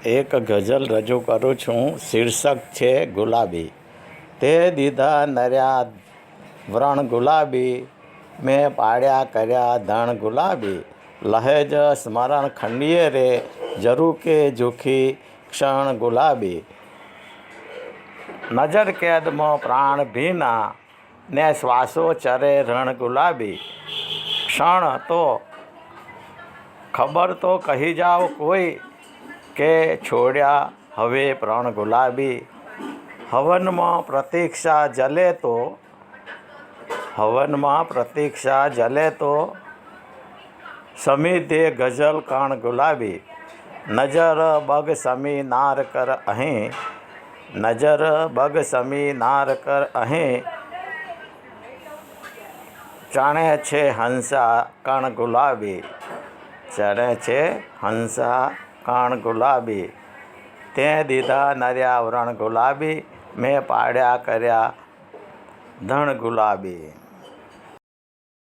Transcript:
એક ગઝલ રજૂ કરું છું. શીર્ષક છે ગુલાબી. તે દીધા નર્યા વ્રણ ગુલાબી, મેં પાડ્યા કર્યા ધણ ગુલાબી. લહેજ સ્મરણ ખંડીએ રે, ઝરૂકે ઝૂખી ક્ષણ ગુલાબી. નજર કેદમાં પ્રાણ ભીના, ને શ્વાસો ચરે રણ ગુલાબી. ક્ષણ તો ખબર તો કહી જાઓ કોઈ, કે છોડ્યા હવે પ્રણ ગુલાબી. હવનમાં પ્રતીક્ષા જલે તો, હવનમાં પ્રતીક્ષા જલે તો, સમી દે ગઝલ કણ ગુલાબી. નજર બગ સમી નાર કર અહીં, નજર બગ સમી નાર કર અહીં. ચણે છે હંસા કણ ગુલાબી, ચણે છે હંસા કણ ગુલાબી. તે દીધા નર્યા વ્રણ ગુલાબી, મેં પાડ્યા કર્યા ધણ ગુલાબી.